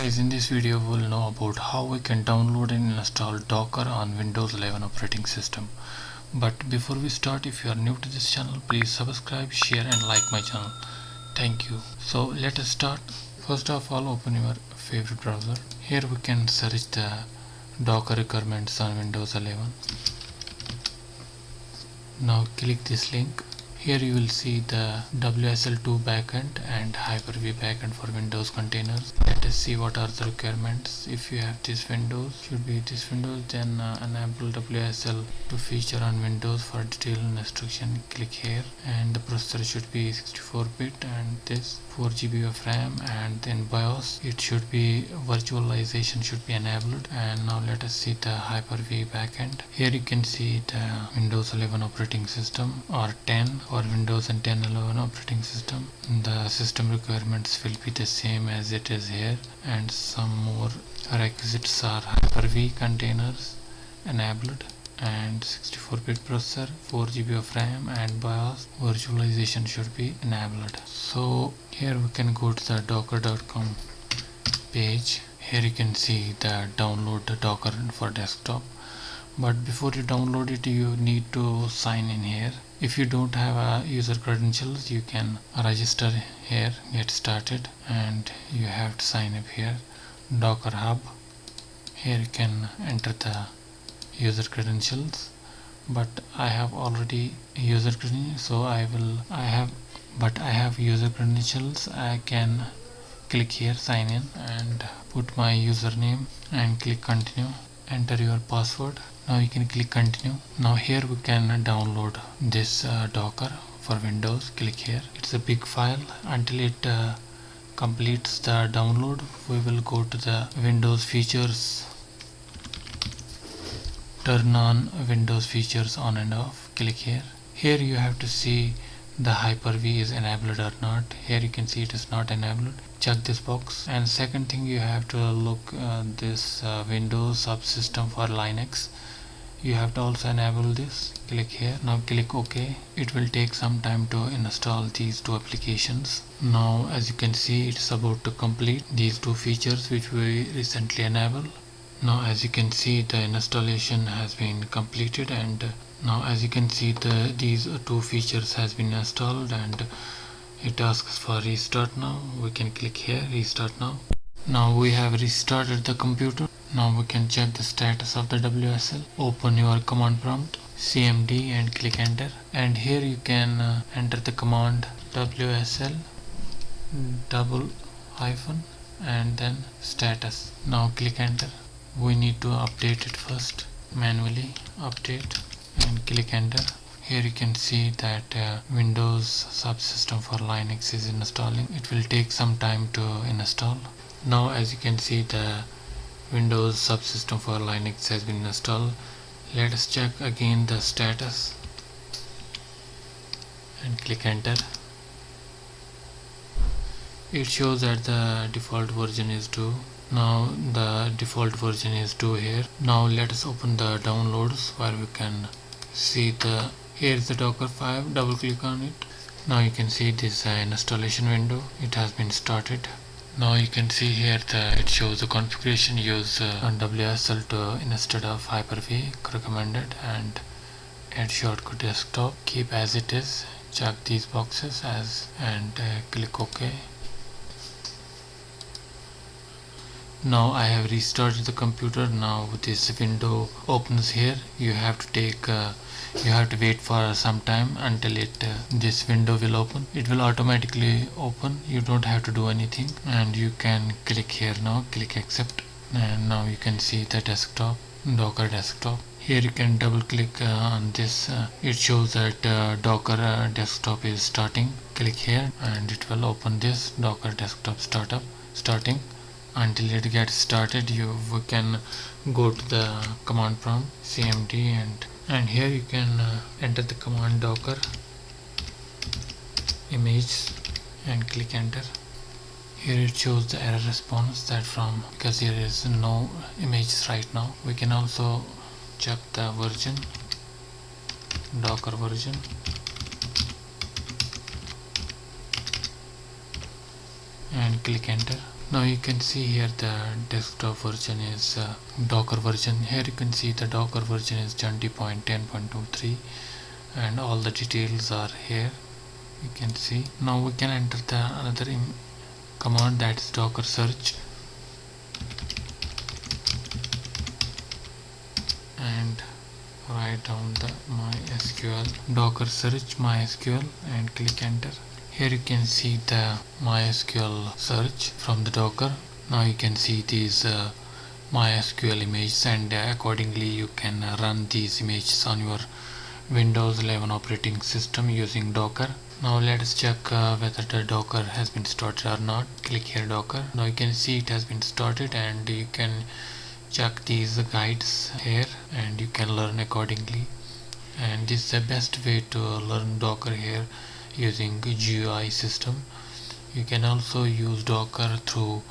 Guys, in this video we will know about how we can download and install Docker on Windows 11 operating system. But before we start, if you are new to this channel, please subscribe, share and like my channel. Thank you. So let us start. First of all, open your favorite browser. Here we can search the Docker requirements on Windows 11. Now click this link. Here you will see the WSL2 backend and Hyper-V backend for Windows containers. Let us see what are the requirements. If you have this Windows, should be this Windows, then enable WSL2 feature on Windows for detailed instruction. Click here, and the processor should be 64-bit and this 4 GB of RAM, and then BIOS it should be virtualization should be enabled. And now let us see the Hyper-V backend. Here you can see the Windows 11 operating system or 10 or Windows and 10.11 operating system. The system requirements will be the same as it is here, and some more requisites are Hyper-V containers enabled and 64-bit processor, 4 GB of RAM and BIOS virtualization should be enabled. So here we can go to the docker.com page. Here you can see the download the Docker for desktop. But before you download it, you need to sign in here. If you don't have user credentials, you can register here, get started, and you have to sign up here. Docker Hub. Here you can enter the user credentials, but I have already user credentials, so I have user credentials. I can click here, sign in, and put my username and click continue. Enter your password. Now you can click continue. Now here we can download this Docker for Windows. Click here. It's a big file. Until it completes the download, we will go to the Windows features. Turn on Windows features on and off. Click here. Here you have to see the Hyper-V is enabled or not. Here you can see it is not enabled. Check this box. And second thing, you have to look this Windows subsystem for Linux. You have to also enable this. Click here. Now click OK. It will take some time to install these two applications. Now as you can see, it is about to complete these two features which we recently enabled. Now as you can see, the installation has been completed, and now as you can see these two features has been installed, and it asks for restart. Now we can click here, restart now. Now we have restarted the computer. Now we can check the status of the WSL. Open your command prompt, cmd, and click enter, and here you can enter the command WSL double hyphen and then status. Now click enter. We need to update it first, manually update, and click enter. Here you can see that Windows subsystem for Linux is installing. It will take some time to install. Now as you can see, the Windows subsystem for Linux has been installed. Let us check again the status and click enter. It shows that the default version is 2. Now the default version is 2 here. Now let us open the downloads where we can see here is the Docker 5. Double click on it. Now you can see this installation window. It has been started. Now you can see here that it shows the configuration. Use WSL2 instead of Hyper-V recommended, and add shortcut desktop. Keep as it is. Check these boxes and click OK. Now I have restarted the computer. Now this window opens here. You have to wait for some time until this window will open. It will automatically open. You don't have to do anything, and you can click here now. Click accept, and now you can see the desktop, Docker desktop. Here you can double click on this. It shows that Docker desktop is starting. Click here and it will open this Docker desktop starting. Until it gets started, we can go to the command prompt, cmd, and here you can enter the command docker image and click enter. Here it shows the error response because there is no images right now. We can also check the version, Docker version, and click enter. Now you can see here the desktop version is Docker version. Here you can see the Docker version is 20.10.23 and all the details are here. You can see. Now we can enter the another command, that is docker search, and write down the MySQL docker search MySQL and click enter. Here you can see the MySQL search from the Docker. Now you can see these MySQL images, and accordingly you can run these images on your Windows 11 operating system using Docker. Now let us check whether the Docker has been started or not. Click here Docker. Now you can see it has been started, and you can check these guides here and you can learn accordingly. And this is the best way to learn Docker here using GUI system. You can also use Docker through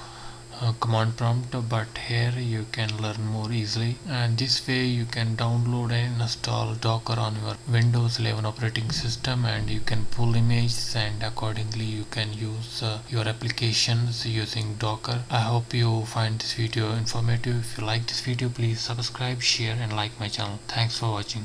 command prompt, but here you can learn more easily, and this way you can download and install Docker on your Windows 11 operating system, and you can pull images, and accordingly you can use your applications using Docker. I hope you find this video informative. If you like this video, please subscribe, share and like my channel. Thanks for watching.